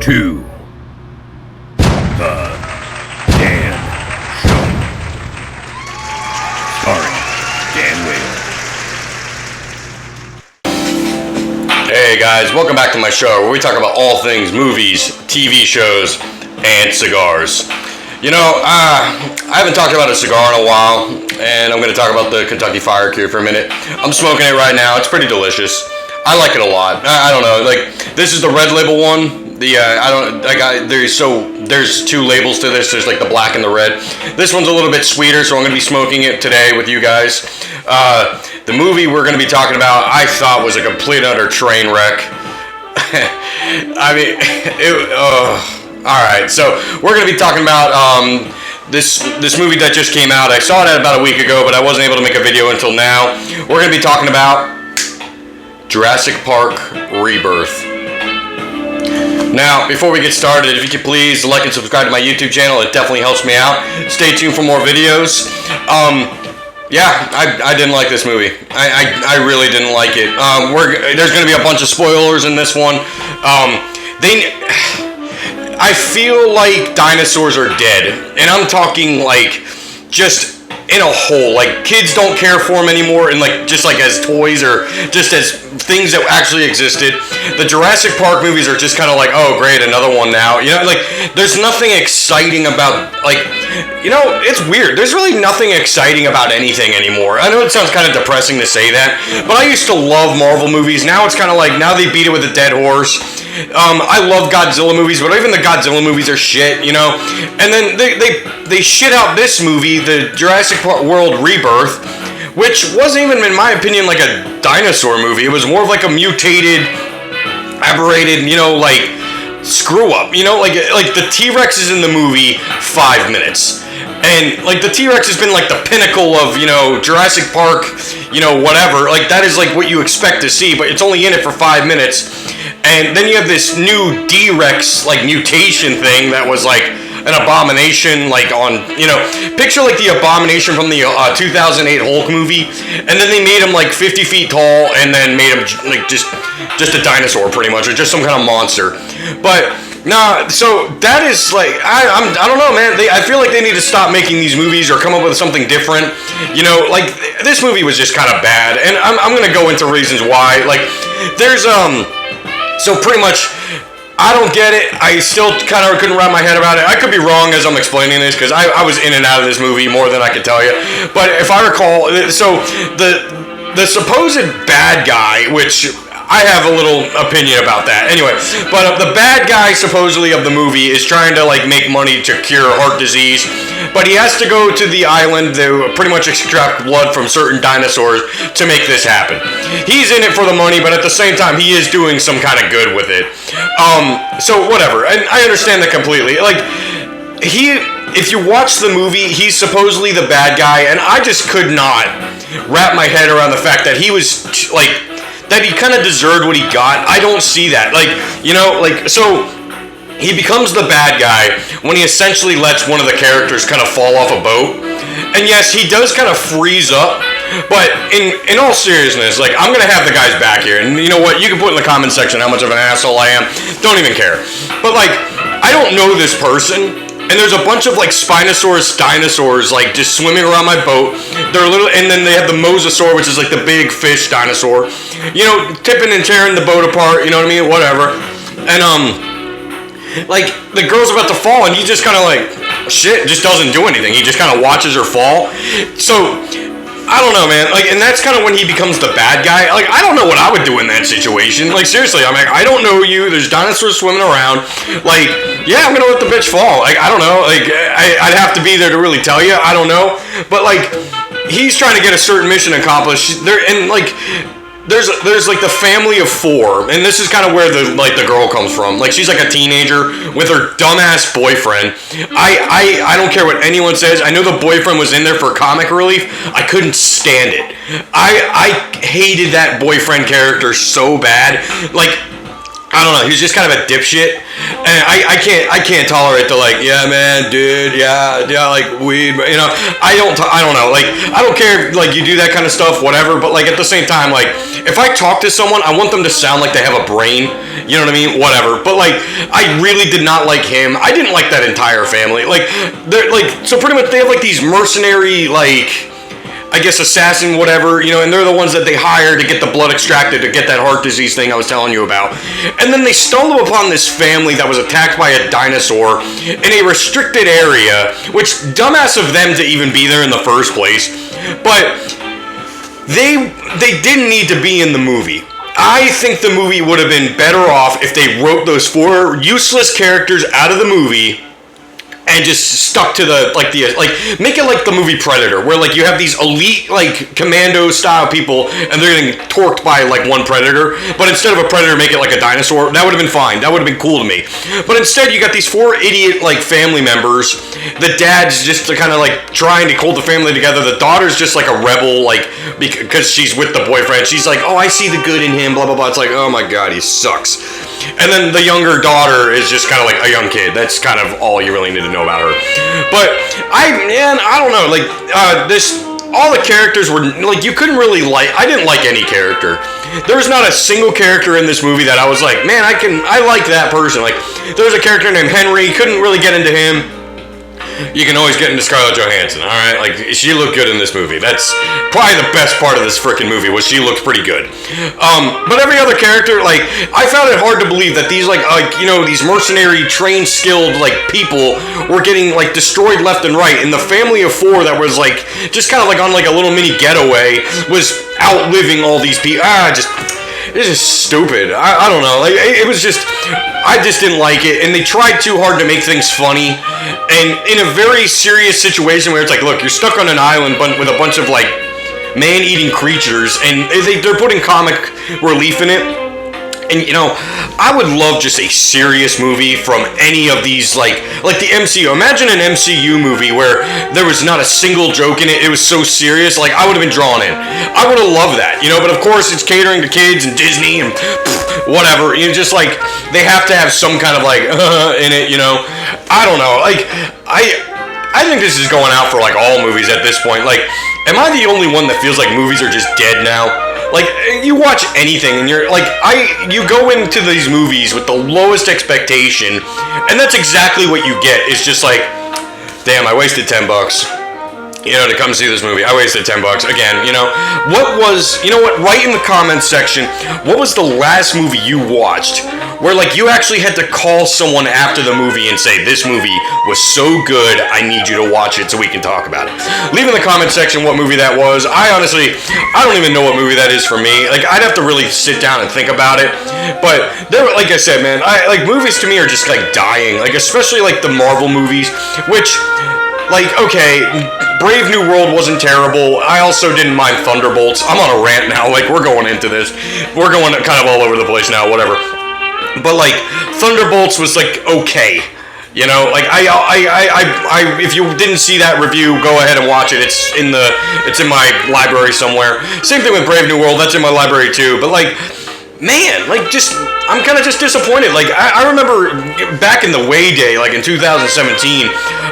to the Dan Show, starring Dan Whalen. Hey guys, welcome back to my show where we talk about all things movies, TV shows, and cigars. You know, I haven't talked about a cigar in a while, and I'm going to talk about the Kentucky Fire Cure for a minute. I'm smoking it right now. It's pretty delicious. I like it a lot. I don't know, like, this is the red label one. There's two labels to this. There's like the black and the red. This one's a little bit sweeter, so I'm going to be smoking it today with you guys. The movie we're going to be talking about, I thought was a complete and utter train wreck. I mean, alright, so we're going to be talking about this movie that just came out. I saw it about a week ago, but I wasn't able to make a video until now. We're going to be talking about Jurassic Park Rebirth. Now, before we get started, if you could please like and subscribe to my YouTube channel, it definitely helps me out. Stay tuned for more videos. Yeah, I didn't like this movie. I really didn't like it. There's going to be a bunch of spoilers in this one. I feel like dinosaurs are dead, and I'm talking like just in a whole. Like, kids don't care for them anymore, and like just like as toys or just as things that actually existed. The Jurassic Park movies are just kind of like, oh great, another one now. You know, like there's nothing exciting about, like, you know, it's weird. There's really nothing exciting about anything anymore. I know it sounds kind of depressing to say that, but I used to love Marvel movies. Now it's kind of like, now they beat it with a dead horse. I love Godzilla movies, but even the Godzilla movies are shit, you know? And then they shit out this movie, the Jurassic World Rebirth, which wasn't even, in my opinion, like a dinosaur movie. It was more of like a mutated, aberrated, you know, like, screw up. You know, like the T-Rex is in the movie 5 minutes. And, like, the T-Rex has been, like, the pinnacle of, you know, Jurassic Park, you know, whatever. Like, that is, like, what you expect to see, but it's only in it for 5 minutes. And then you have this new D-Rex, like, mutation thing that was, like, an abomination, like, on, you know, picture, like, the abomination from the 2008 Hulk movie, and then they made him, like, 50 feet tall, and then made him, like, just a dinosaur, pretty much, or just some kind of monster. But nah, so that is like, I don't know, man. I feel like they need to stop making these movies or come up with something different. You know, like, this movie was just kind of bad, and I'm gonna go into reasons why. Like, there's so pretty much, I don't get it. I still kind of couldn't wrap my head around it. I could be wrong as I'm explaining this, because I was in and out of this movie more than I could tell you. But if I recall, so the supposed bad guy, which I have a little opinion about that. Anyway, but the bad guy supposedly of the movie is trying to, like, make money to cure heart disease, but he has to go to the island to pretty much extract blood from certain dinosaurs to make this happen. He's in it for the money, but at the same time, he is doing some kind of good with it. So whatever, and I understand that completely. Like, if you watch the movie, he's supposedly the bad guy, and I just could not wrap my head around the fact that he was, like, that he kind of deserved what he got. I don't see that. Like, you know, like, so he becomes the bad guy when he essentially lets one of the characters kind of fall off a boat. And yes, he does kind of freeze up, but in all seriousness, like, I'm going to have the guys back here. And you know what? You can put in the comment section how much of an asshole I am. Don't even care. But, like, I don't know this person. And there's a bunch of, like, Spinosaurus dinosaurs, like, just swimming around my boat. They're little, and then they have the Mosasaur, which is, like, the big fish dinosaur. You know, tipping and tearing the boat apart, you know what I mean? Whatever. And, like, the girl's about to fall, and he just kind of, like, shit, just doesn't do anything. He just kind of watches her fall. So, I don't know, man. Like, and that's kind of when he becomes the bad guy. Like, I don't know what I would do in that situation. Like, seriously, I'm like, I don't know you. There's dinosaurs swimming around. Like, yeah, I'm gonna let the bitch fall. Like, I don't know. Like, I'd have to be there to really tell you. I don't know. But, like, he's trying to get a certain mission accomplished. And, like, there's like the family of four, and this is kind of where the girl comes from. Like, she's like a teenager with her dumbass boyfriend. I don't care what anyone says. I know the boyfriend was in there for comic relief. I couldn't stand it. I hated that boyfriend character so bad. Like, I don't know. He was just kind of a dipshit, and I can't tolerate the like, yeah, man, dude, yeah, like weed, I don't know, like I don't care if, like you do that kind of stuff, whatever, but like at the same time, like if I talk to someone, I want them to sound like they have a brain, you know what I mean, whatever. But like I really did not like him. I didn't like that entire family. Like they're like so pretty much they have like these mercenary like. I guess assassin, whatever, and they're the ones that they hire to get the blood extracted to get that heart disease thing I was telling you about. And then they stumble upon this family that was attacked by a dinosaur in a restricted area, which dumbass of them to even be there in the first place. But they didn't need to be in the movie. I think the movie would have been better off if they wrote those 4 useless characters out of the movie and just stuck to make it like the movie Predator, where like you have these elite like commando style people and they're getting torqued by like one predator, but instead of a predator make it like a dinosaur. That would have been fine. That would have been cool to me. But instead you got these 4 idiot like family members. The dad's just kind of like trying to hold the family together. The daughter's just like a rebel, like because she's with the boyfriend. She's like, oh, I see the good in him, blah blah blah. It's like, oh my god, he sucks. And then the younger daughter is just kind of like a young kid. That's kind of all you really need to know about her. But I don't know. Like all the characters were like you couldn't really like. I didn't like any character. There was not a single character in this movie that I was like, man, I like that person. Like there was a character named Henry. Couldn't really get into him. You can always get into Scarlett Johansson, all right? Like, she looked good in this movie. That's probably the best part of this freaking movie was she looked pretty good. But every other character, like, I found it hard to believe that these, these mercenary, trained, skilled, like, people were getting, like, destroyed left and right. And the family of 4 that was, like, just kind of, like, on, like, a little mini getaway was outliving all these people. It's just stupid. I don't know. Like it was just, I just didn't like it, and they tried too hard to make things funny. And in a very serious situation where it's like, look, you're stuck on an island with a bunch of like man-eating creatures, and they're putting comic relief in it. And I would love just a serious movie from any of these, like the MCU. Imagine an MCU movie where there was not a single joke in it. It was so serious. Like I would have been drawn in. I would have loved that, But of course, it's catering to kids and Disney and whatever. Just like they have to have some kind of like in it. I don't know. Like I think this is going out for like all movies at this point. Like, am I the only one that feels like movies are just dead now? Like, you watch anything and you're like, you go into these movies with the lowest expectation, and that's exactly what you get. It's just like, damn, I wasted $10, to come see this movie. I wasted $10 again. Write in the comments section, what was the last movie you watched where like you actually had to call someone after the movie and say, this movie was so good, I need you to watch it so we can talk about it. Leave in the comment section what movie that was. I don't even know what movie that is for me. Like, I'd have to really sit down and think about it. But like I said, man, movies to me are just like dying. Like, especially like the Marvel movies, which, like, okay, Brave New World wasn't terrible. I also didn't mind Thunderbolts. I'm on a rant now. Like, we're going into this. We're going kind of all over the place now, whatever. But like Thunderbolts was like okay, Like if you didn't see that review, go ahead and watch it. It's in my library somewhere. Same thing with Brave New World. That's in my library too. But like, man, like I'm kind of just disappointed. Like I remember back in the way day, like in 2017,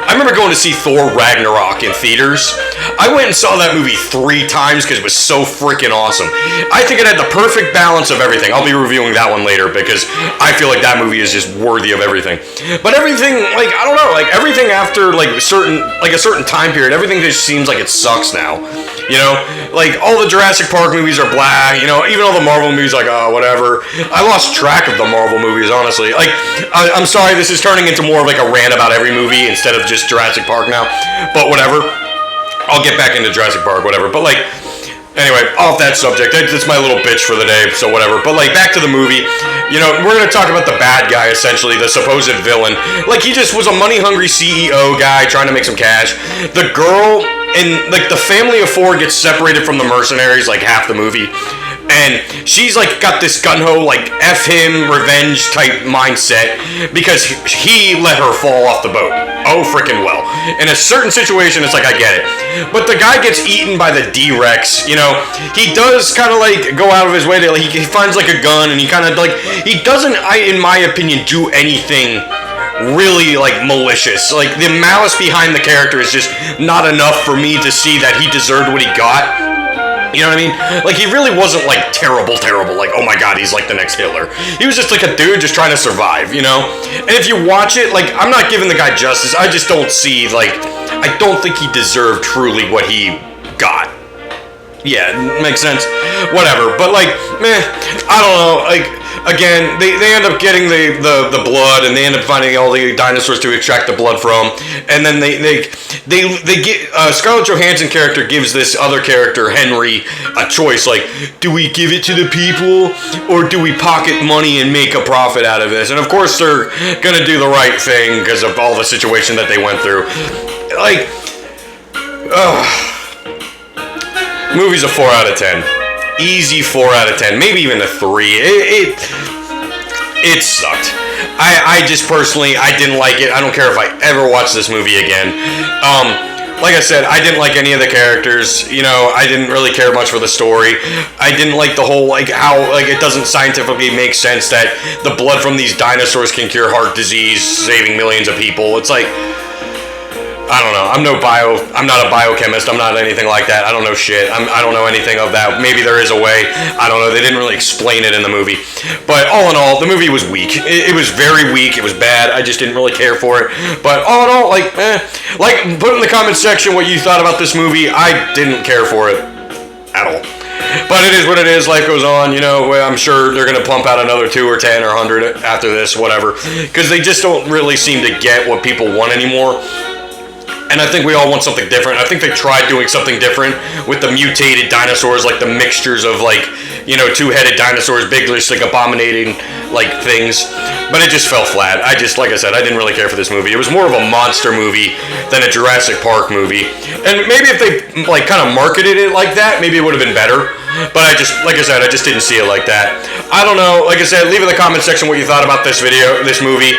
I remember going to see Thor Ragnarok in theaters. I went and saw that movie 3 times because it was so freaking awesome. I think it had the perfect balance of everything. I'll be reviewing that one later because I feel like that movie is just worthy of everything. But everything, like, I don't know, like everything after like a certain time period, everything just seems like it sucks now. Like all the Jurassic Park movies are blah. Even all the Marvel movies, like, oh, whatever. I lost track of the Marvel movies, honestly. Like, I'm sorry, this is turning into more of like a rant about every movie instead of just Jurassic Park now. But whatever. I'll get back into Jurassic Park, whatever. But like, anyway, off that subject. That's my little bitch for the day, so whatever. But like, back to the movie. We're gonna talk about the bad guy, essentially, the supposed villain. Like, he just was a money-hungry CEO guy trying to make some cash. The girl and like the family of 4 gets separated from the mercenaries like half the movie. and she's like got this gun-ho like F him revenge type mindset because he let her fall off the boat. Oh freaking well. In a certain situation, it's like, I get it. But the guy gets eaten by the D-Rex, you know. He does kind of like go out of his way to, like, he finds like a gun, and he kind of like, he doesn't, in my opinion, do anything really like malicious. Like, the malice behind the character is just not enough for me to see that he deserved what he got. You know what I mean? Like, he really wasn't like terrible, like, oh my god, he's like the next Hitler. He was just like a dude just trying to survive, you know? And if you watch it, like, I'm not giving the guy justice. I just don't see, like, I don't think he deserved truly what he got. Yeah, makes sense. Whatever. But like, meh, I don't know. Like, again, they end up getting the blood, and they end up finding all the dinosaurs to extract the blood from, and then they get Scarlett Johansson character gives this other character Henry a choice, like, do we give it to the people or do we pocket money and make a profit out of this? And of course they're gonna do the right thing because of all the situation that they went through. Like, movie's a 4 out of 10. Easy 4 out of 10, maybe even a 3. It sucked. I just personally, I didn't like it. I don't care if I ever watch this movie again. Like I said, I didn't like any of the characters. You know, I didn't really care much for the story. I didn't like the whole, like, how, like, it doesn't scientifically make sense that the blood from these dinosaurs can cure heart disease, saving millions of people. It's like, I don't know. I'm not a biochemist. I'm not anything like that. I don't know shit. I don't know anything of that. Maybe there is a way. I don't know. They didn't really explain it in the movie. But all in all, the movie was weak. It was very weak. It was bad. I just didn't really care for it. But all in all, like, like, put in the comments section what you thought about this movie. I didn't care for it at all. But it is what it is. Life goes on, you know. I'm sure they're going to pump out another 2 or 10 or 100 after this, whatever. Because they just don't really seem to get what people want anymore. And I think we all want something different. I think they tried doing something different with the mutated dinosaurs, like the mixtures of, like, you know, 2-headed dinosaurs, big, just like abominating, like, things. But it just fell flat. I just, like I said, I didn't really care for this movie. It was more of a monster movie than a Jurassic Park movie. And maybe if they, like, kind of marketed it like that, maybe it would have been better. But I just, like I said, I just didn't see it like that. I don't know. Like I said, leave in the comment section what you thought about this movie.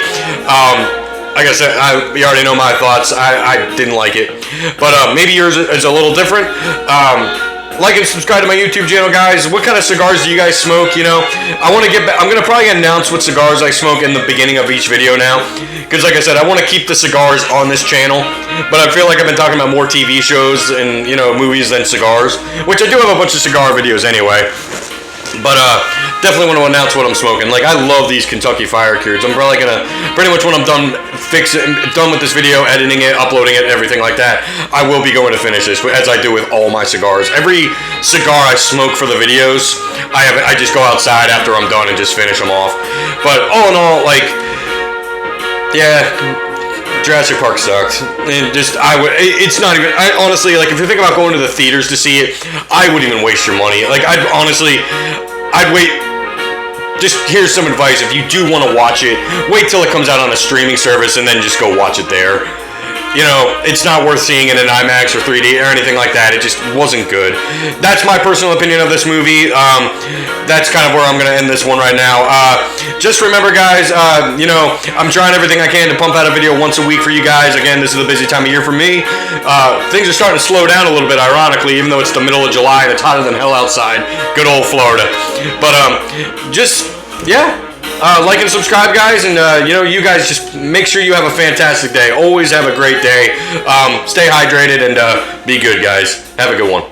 Like I said, you already know my thoughts. I didn't like it. But maybe yours is a little different. Like and subscribe to my YouTube channel, guys. What kind of cigars do you guys smoke, you know? I'm going to probably announce what cigars I smoke in the beginning of each video now. Because like I said, I want to keep the cigars on this channel. But I feel like I've been talking about more TV shows and, you know, movies than cigars. Which I do have a bunch of cigar videos anyway. But definitely want to announce what I'm smoking. Like, I love these Kentucky Fire Cures. I'm probably gonna, pretty much when I'm done with this video, editing it, uploading it, everything like that, I will be going to finish this, as I do with all my cigars. Every cigar I smoke for the videos, I just go outside after I'm done and just finish them off. But all in all, like, yeah, Jurassic Park sucked. And just, it's not even, honestly, like, if you think about going to the theaters to see it, I wouldn't even waste your money. Like, I'd wait. Just here's some advice. If you do want to watch it, wait till it comes out on a streaming service and then just go watch it there. You know, it's not worth seeing it in IMAX or 3D or anything like that. It just wasn't good. That's my personal opinion of this movie. That's kind of where I'm going to end this one right now. Just remember, guys, you know, I'm trying everything I can to pump out a video once a week for you guys. Again, this is a busy time of year for me. Things are starting to slow down a little bit, ironically, even though it's the middle of July and it's hotter than hell outside. Good old Florida. But just, yeah. Like and subscribe, guys, and you know, you guys just make sure you have a fantastic day. Always have a great day. Stay hydrated and be good, guys. Have a good one.